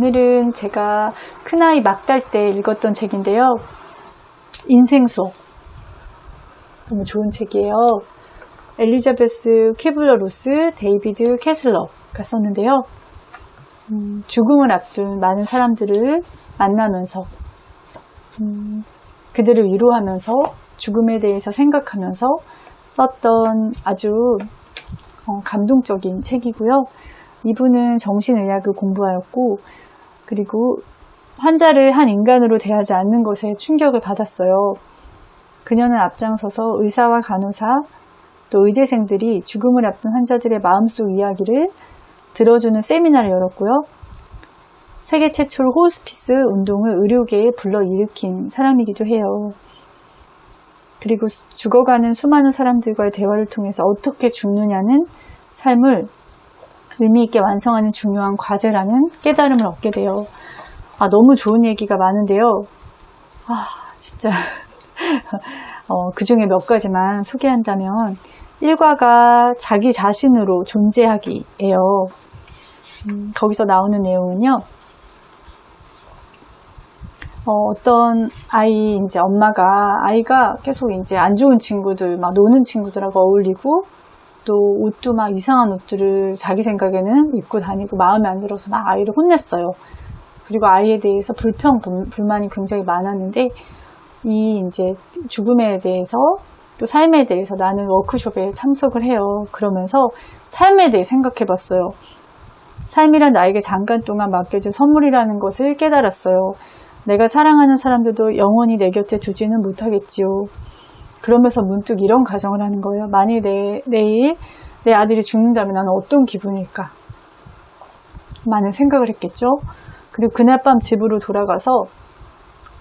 오늘은 제가 큰아이 막달 때 읽었던 책인데요. 인생 수업. 너무 좋은 책이에요. 엘리자베스 퀴블러 로스, 데이비드 캐슬러가 썼는데요. 죽음을 앞둔 많은 사람들을 만나면서 그들을 위로하면서 죽음에 대해서 생각하면서 썼던 아주 감동적인 책이고요. 이분은 정신의학을 공부하였고, 그리고 환자를 한 인간으로 대하지 않는 것에 충격을 받았어요. 그녀는 앞장서서 의사와 간호사, 또 의대생들이 죽음을 앞둔 환자들의 마음속 이야기를 들어주는 세미나를 열었고요. 세계 최초로 호스피스 운동을 의료계에 불러일으킨 사람이기도 해요. 그리고 죽어가는 수많은 사람들과의 대화를 통해서 어떻게 죽느냐는 삶을 의미있게 완성하는 중요한 과제라는 깨달음을 얻게 돼요. 너무 좋은 얘기가 많은데요. 진짜 그 중에 몇 가지만 소개한다면, 일과가 자기 자신으로 존재하기예요. 거기서 나오는 내용은요. 어떤 이제 아이가 계속 이제 안 좋은 친구들, 막 노는 친구들하고 어울리고, 또 옷도 막 이상한 옷들을 자기 생각에는 입고 다니고 마음에 안 들어서 막 아이를 혼냈어요. 그리고 아이에 대해서 불만이 굉장히 많았는데, 이 이제 죽음에 대해서 또 삶에 대해서 나는 워크숍에 참석을 해요. 그러면서 삶에 대해 생각해 봤어요. 삶이란 나에게 잠깐 동안 맡겨진 선물이라는 것을 깨달았어요. 내가 사랑하는 사람들도 영원히 내 곁에 두지는 못하겠지요. 그러면서 문득 이런 가정을 하는 거예요. 만일 내일 내 아들이 죽는다면 나는 어떤 기분일까? 많은 생각을 했겠죠. 그리고 그날 밤 집으로 돌아가서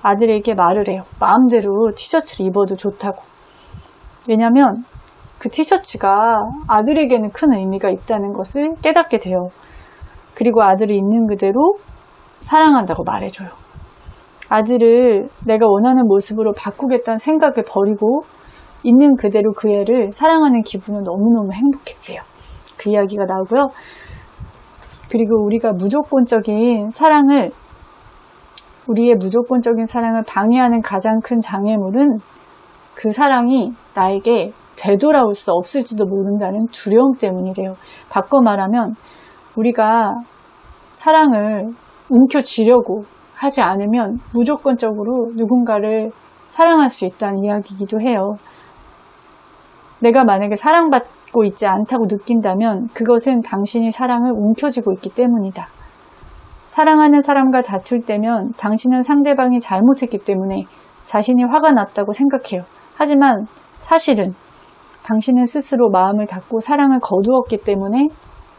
아들에게 말을 해요. 마음대로 티셔츠를 입어도 좋다고. 왜냐면 그 티셔츠가 아들에게는 큰 의미가 있다는 것을 깨닫게 돼요. 그리고 아들을 있는 그대로 사랑한다고 말해줘요. 아들을 내가 원하는 모습으로 바꾸겠다는 생각을 버리고 있는 그대로 그 애를 사랑하는 기분은 너무너무 행복했대요. 그 이야기가 나오고요. 그리고 우리의 무조건적인 사랑을 방해하는 가장 큰 장애물은 그 사랑이 나에게 되돌아올 수 없을지도 모른다는 두려움 때문이래요. 바꿔 말하면 우리가 사랑을 움켜쥐려고 하지 않으면 무조건적으로 누군가를 사랑할 수 있다는 이야기이기도 해요. 내가 만약에 사랑받고 있지 않다고 느낀다면 그것은 당신이 사랑을 움켜쥐고 있기 때문이다. 사랑하는 사람과 다툴 때면 당신은 상대방이 잘못했기 때문에 자신이 화가 났다고 생각해요. 하지만 사실은 당신은 스스로 마음을 닫고 사랑을 거두었기 때문에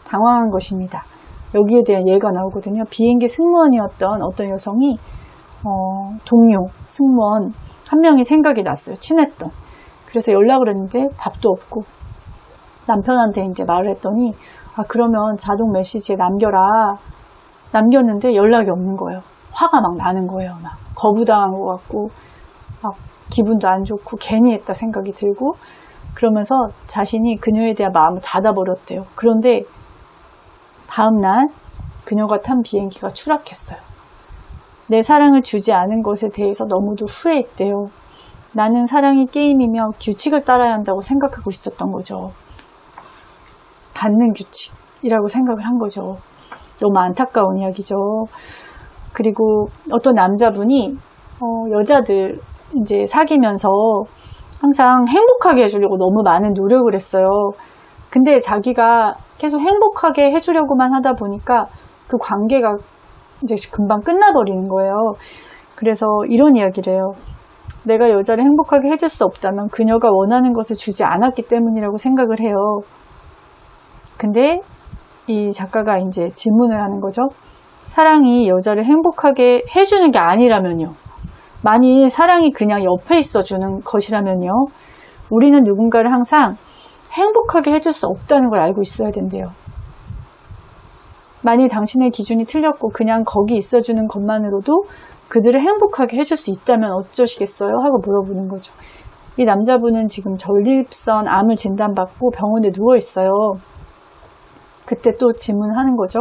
당황한 것입니다. 여기에 대한 예가 나오거든요. 비행기 승무원이었던 어떤 여성이 동료 승무원 한 명이 생각이 났어요. 친했던. 그래서 연락을 했는데 답도 없고, 남편한테 이제 말을 했더니 그러면 자동 메시지에 남겨라. 남겼는데 연락이 없는 거예요. 화가 막 나는 거예요. 막 거부당한 것 같고 막 기분도 안 좋고 괜히 했다 생각이 들고, 그러면서 자신이 그녀에 대한 마음을 닫아버렸대요. 그런데 다음날 그녀가 탄 비행기가 추락했어요. 내 사랑을 주지 않은 것에 대해서 너무도 후회했대요. 나는 사랑이 게임이며 규칙을 따라야 한다고 생각하고 있었던 거죠. 받는 규칙이라고 생각을 한 거죠. 너무 안타까운 이야기죠. 그리고 어떤 남자분이 여자들 이제 사귀면서 항상 행복하게 해주려고 너무 많은 노력을 했어요. 근데 자기가 계속 행복하게 해주려고만 하다 보니까 그 관계가 이제 금방 끝나버리는 거예요. 그래서 이런 이야기를 해요. 내가 여자를 행복하게 해줄 수 없다면 그녀가 원하는 것을 주지 않았기 때문이라고 생각을 해요. 근데 이 작가가 이제 질문을 하는 거죠. 사랑이 여자를 행복하게 해주는 게 아니라면요. 만일 사랑이 그냥 옆에 있어주는 것이라면요. 우리는 누군가를 항상 행복하게 해줄 수 없다는 걸 알고 있어야 된대요. 만일 당신의 기준이 틀렸고 그냥 거기 있어주는 것만으로도 그들을 행복하게 해줄 수 있다면 어쩌시겠어요? 하고 물어보는 거죠. 이 남자분은 지금 전립선 암을 진단받고 병원에 누워 있어요. 그때 또 질문하는 거죠.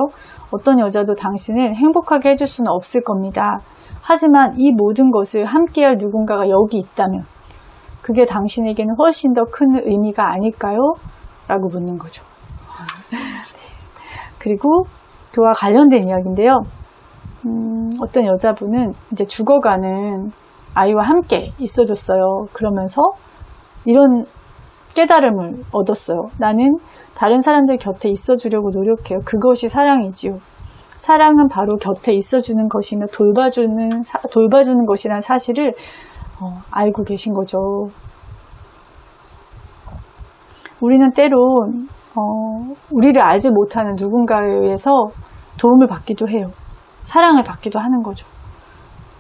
어떤 여자도 당신을 행복하게 해줄 수는 없을 겁니다. 하지만 이 모든 것을 함께할 누군가가 여기 있다면 그게 당신에게는 훨씬 더 큰 의미가 아닐까요? 라고 묻는 거죠. 그리고 그와 관련된 이야기인데요. 어떤 여자분은 이제 죽어가는 아이와 함께 있어줬어요. 그러면서 이런 깨달음을 얻었어요. 나는 다른 사람들 곁에 있어주려고 노력해요. 그것이 사랑이지요. 사랑은 바로 곁에 있어주는 것이며 돌봐주는 것이라는 사실을 알고 계신 거죠. 우리는 때론 우리를 알지 못하는 누군가에 의해서 도움을 받기도 해요. 사랑을 받기도 하는 거죠.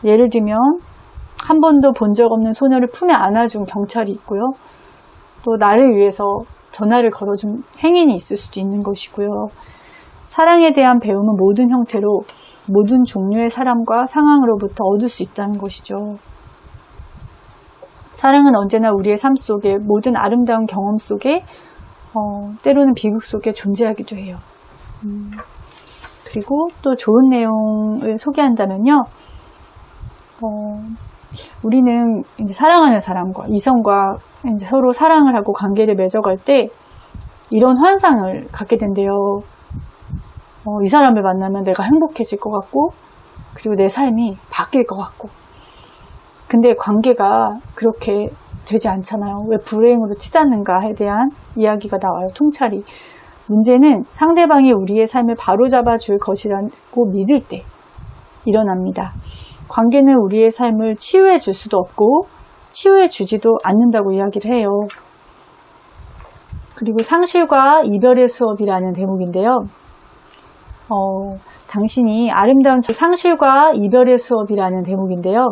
예를 들면 한 번도 본 적 없는 소녀를 품에 안아준 경찰이 있고요. 또 나를 위해서 전화를 걸어준 행인이 있을 수도 있는 것이고요. 사랑에 대한 배움은 모든 형태로 모든 종류의 사람과 상황으로부터 얻을 수 있다는 것이죠. 사랑은 언제나 우리의 삶 속에 모든 아름다운 경험 속에 때로는 비극 속에 존재하기도 해요. 그리고 또 좋은 내용을 소개한다면요. 우리는 이제 사랑하는 사람과 이성과 이제 서로 사랑을 하고 관계를 맺어갈 때 이런 환상을 갖게 된대요. 이 사람을 만나면 내가 행복해질 것 같고 그리고 내 삶이 바뀔 것 같고 근데 관계가 그렇게 되지 않잖아요. 왜 불행으로 치닫는가에 대한 이야기가 나와요. 통찰이. 문제는 상대방이 우리의 삶을 바로잡아 줄 것이라고 믿을 때 일어납니다. 관계는 우리의 삶을 치유해 줄 수도 없고 치유해 주지도 않는다고 이야기를 해요. 그리고 상실과 이별의 수업이라는 대목인데요. 당신이 아름다운 상실과 이별의 수업이라는 대목인데요.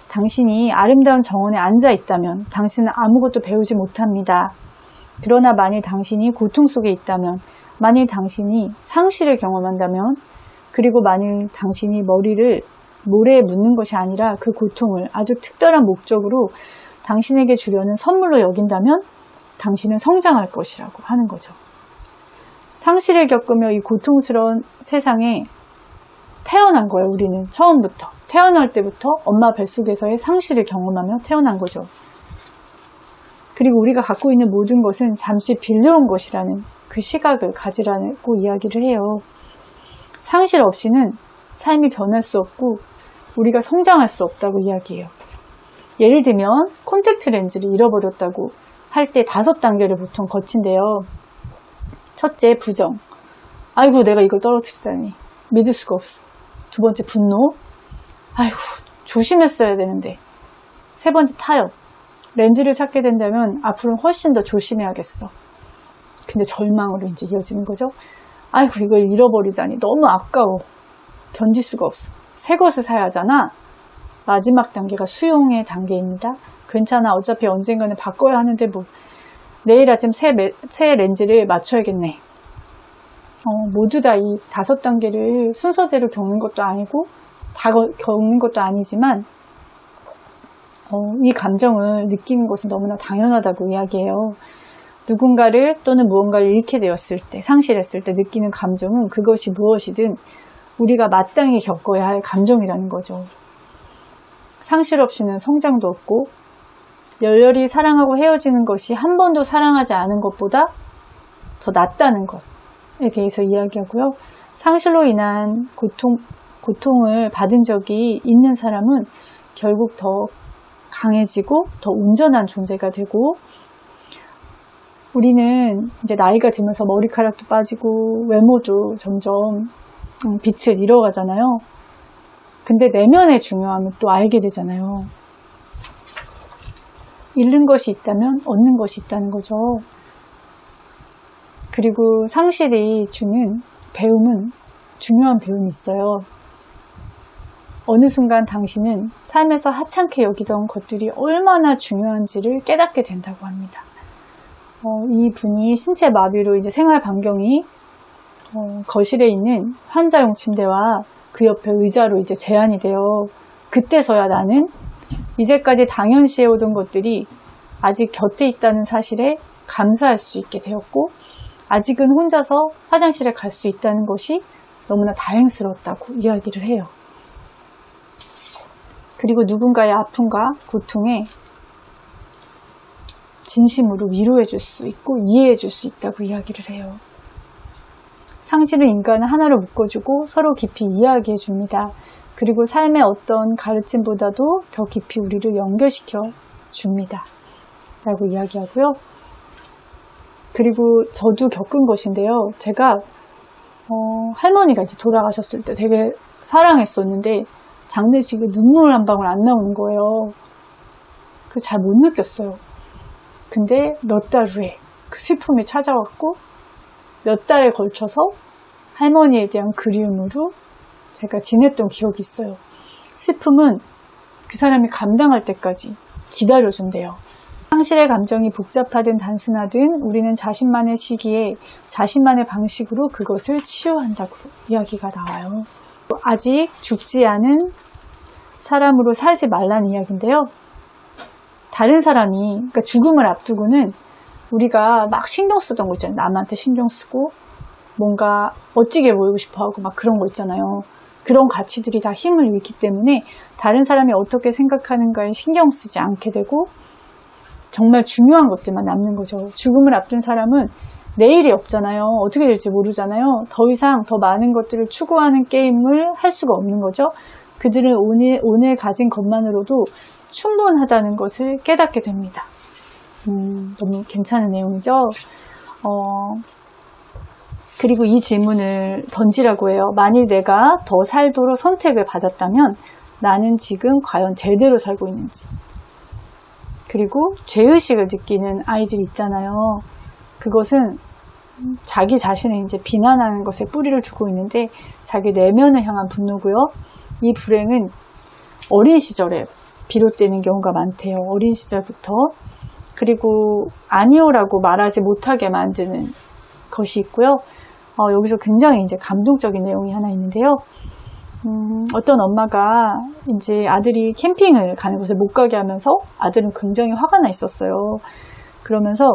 당신이 아름다운 정원에 앉아 있다면 당신은 아무것도 배우지 못합니다. 그러나 만일 당신이 고통 속에 있다면, 만일 당신이 상실을 경험한다면, 그리고 만일 당신이 머리를 모래에 묻는 것이 아니라 그 고통을 아주 특별한 목적으로 당신에게 주려는 선물로 여긴다면 당신은 성장할 것이라고 하는 거죠. 상실을 겪으며 이 고통스러운 세상에 태어난 거예요. 우리는 처음부터 태어날 때부터 엄마 뱃속에서의 상실을 경험하며 태어난 거죠. 그리고 우리가 갖고 있는 모든 것은 잠시 빌려온 것이라는 그 시각을 가지라고 이야기를 해요. 상실 없이는 삶이 변할 수 없고 우리가 성장할 수 없다고 이야기해요. 예를 들면 콘택트 렌즈를 잃어버렸다고 할 때 5단계를 보통 거친대요. 첫째, 부정. 아이고 내가 이걸 떨어뜨리다니 믿을 수가 없어. 두 번째, 분노. 아이고 조심했어야 되는데. 세 번째, 타협. 렌즈를 찾게 된다면 앞으로는 훨씬 더 조심해야겠어. 근데 절망으로 이제 이어지는 거죠. 아이고 이걸 잃어버리다니 너무 아까워. 견딜 수가 없어. 새 것을 사야 하잖아. 마지막 단계가 수용의 단계입니다. 괜찮아. 어차피 언젠가는 바꿔야 하는데 뭐 내일 아침 새 렌즈를 맞춰야겠네. 모두 다 이 5단계를 순서대로 겪는 것도 아니고 다 겪는 것도 아니지만 이 감정을 느끼는 것은 너무나 당연하다고 이야기해요. 누군가를 또는 무언가를 잃게 되었을 때, 상실했을 때 느끼는 감정은 그것이 무엇이든 우리가 마땅히 겪어야 할 감정이라는 거죠. 상실 없이는 성장도 없고 열렬히 사랑하고 헤어지는 것이 한 번도 사랑하지 않은 것보다 더 낫다는 것에 대해서 이야기하고요. 상실로 인한 고통을 받은 적이 있는 사람은 결국 더 강해지고 더 온전한 존재가 되고 우리는 이제 나이가 들면서 머리카락도 빠지고 외모도 점점 빛을 잃어가잖아요. 근데 내면의 중요함을 또 알게 되잖아요. 잃는 것이 있다면 얻는 것이 있다는 거죠. 그리고 상실이 주는 배움은 중요한 배움이 있어요. 어느 순간 당신은 삶에서 하찮게 여기던 것들이 얼마나 중요한지를 깨닫게 된다고 합니다. 이 분이 신체 마비로 이제 생활 반경이 거실에 있는 환자용 침대와 그 옆에 의자로 이제 제한이 돼요. 그때서야 나는 이제까지 당연시해오던 것들이 아직 곁에 있다는 사실에 감사할 수 있게 되었고 아직은 혼자서 화장실에 갈 수 있다는 것이 너무나 다행스러웠다고 이야기를 해요. 그리고 누군가의 아픔과 고통에 진심으로 위로해 줄 수 있고 이해해 줄 수 있다고 이야기를 해요. 상실은 인간을 하나로 묶어주고 서로 깊이 이야기해 줍니다. 그리고 삶의 어떤 가르침보다도 더 깊이 우리를 연결시켜 줍니다. 라고 이야기하고요. 그리고 저도 겪은 것인데요. 제가 할머니가 이제 돌아가셨을 때 되게 사랑했었는데 장례식에 눈물 한 방울 안 나오는 거예요. 그걸 잘 못 느꼈어요. 근데 몇 달 후에 그 슬픔이 찾아왔고 몇 달에 걸쳐서 할머니에 대한 그리움으로 제가 지냈던 기억이 있어요. 슬픔은 그 사람이 감당할 때까지 기다려준대요. 상실의 감정이 복잡하든 단순하든 우리는 자신만의 시기에 자신만의 방식으로 그것을 치유한다고 이야기가 나와요. 아직 죽지 않은 사람으로 살지 말라는 이야기인데요. 다른 사람이, 그러니까 죽음을 앞두고는 우리가 막 신경 쓰던 거 있잖아요. 남한테 신경 쓰고 뭔가 멋지게 보이고 싶어 하고 막 그런 거 있잖아요. 그런 가치들이 다 힘을 잃기 때문에 다른 사람이 어떻게 생각하는가에 신경 쓰지 않게 되고 정말 중요한 것들만 남는 거죠. 죽음을 앞둔 사람은 내일이 없잖아요. 어떻게 될지 모르잖아요. 더 이상 더 많은 것들을 추구하는 게임을 할 수가 없는 거죠. 그들은 오늘 가진 것만으로도 충분하다는 것을 깨닫게 됩니다. 너무 괜찮은 내용이죠. 그리고 이 질문을 던지라고 해요. 만일 내가 더 살도록 선택을 받았다면 나는 지금 과연 제대로 살고 있는지. 그리고 죄의식을 느끼는 아이들이 있잖아요. 그것은 자기 자신을 이제 비난하는 것에 뿌리를 두고 있는데 자기 내면을 향한 분노고요. 이 불행은 어린 시절에 비롯되는 경우가 많대요. 어린 시절부터. 그리고 아니오라고 말하지 못하게 만드는 것이 있고요. 여기서 굉장히 이제 감동적인 내용이 하나 있는데요. 어떤 엄마가 이제 아들이 캠핑을 가는 곳에 못 가게 하면서 아들은 굉장히 화가 나 있었어요. 그러면서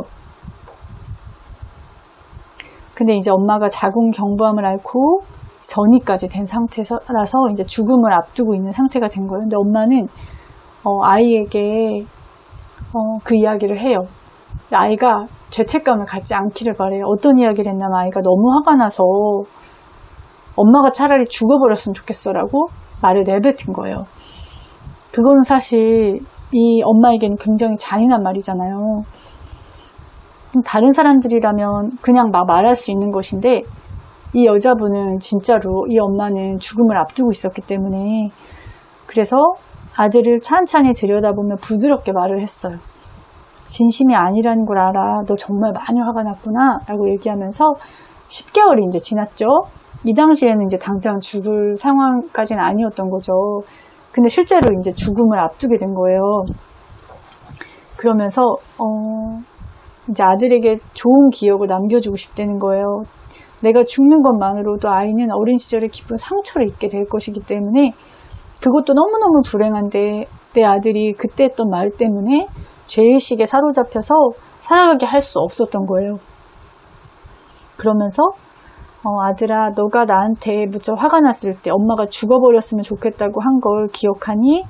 근데 이제 엄마가 자궁경부암을 앓고 전이까지 된 상태라서 이제 죽음을 앞두고 있는 상태가 된 거예요. 근데 엄마는 아이에게 그 이야기를 해요. 아이가 죄책감을 갖지 않기를 바래요. 어떤 이야기를 했냐면 아이가 너무 화가 나서 엄마가 차라리 죽어버렸으면 좋겠어 라고 말을 내뱉은 거예요. 그거는 사실 이 엄마에게는 굉장히 잔인한 말이잖아요. 다른 사람들이라면 그냥 막 말할 수 있는 것인데 이 여자분은 진짜로 이 엄마는 죽음을 앞두고 있었기 때문에 그래서 아들을 찬찬히 들여다보며 부드럽게 말을 했어요. 진심이 아니라는 걸 알아. 너 정말 많이 화가 났구나 라고 얘기하면서 10개월이 이제 지났죠. 이 당시에는 이제 당장 죽을 상황까지는 아니었던 거죠. 근데 실제로 이제 죽음을 앞두게 된 거예요. 그러면서 이제 아들에게 좋은 기억을 남겨주고 싶다는 거예요. 내가 죽는 것만으로도 아이는 어린 시절에 깊은 상처를 입게 될 것이기 때문에 그것도 너무너무 불행한데 내 아들이 그때 했던 말 때문에 죄의식에 사로잡혀서 살아가게 할 수 없었던 거예요. 그러면서 아들아, 너가 나한테 무척 화가 났을 때 엄마가 죽어버렸으면 좋겠다고 한 걸 기억하니?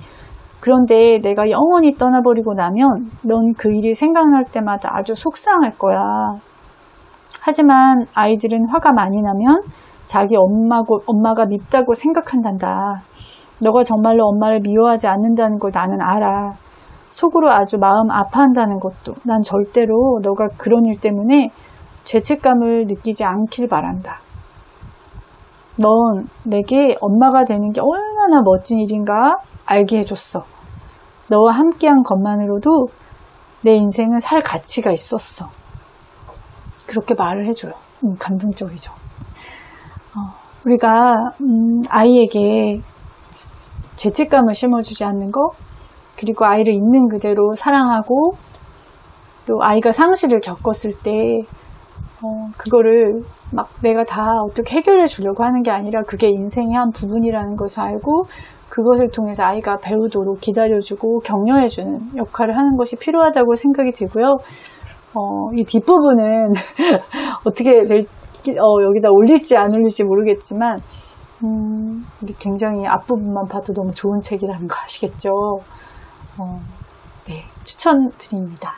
그런데 내가 영원히 떠나버리고 나면 넌 그 일이 생각날 때마다 아주 속상할 거야. 하지만 아이들은 화가 많이 나면 자기 엄마가 밉다고 생각한단다. 너가 정말로 엄마를 미워하지 않는다는 걸 나는 알아. 속으로 아주 마음 아파한다는 것도 난 절대로 너가 그런 일 때문에 죄책감을 느끼지 않길 바란다. 넌 내게 엄마가 되는 게 얼마나 멋진 일인가 알게 해줬어. 너와 함께한 것만으로도 내 인생은 살 가치가 있었어. 그렇게 말을 해줘요. 감동적이죠. 우리가 아이에게 죄책감을 심어주지 않는 거, 그리고 아이를 있는 그대로 사랑하고 또 아이가 상실을 겪었을 때 그거를 막 내가 다 어떻게 해결해 주려고 하는 게 아니라 그게 인생의 한 부분이라는 것을 알고 그것을 통해서 아이가 배우도록 기다려주고 격려해주는 역할을 하는 것이 필요하다고 생각이 들고요. 이 뒷부분은 어떻게 여기다 올릴지 안 올릴지 모르겠지만, 굉장히 앞부분만 봐도 너무 좋은 책이라는 거 아시겠죠? 네, 추천드립니다.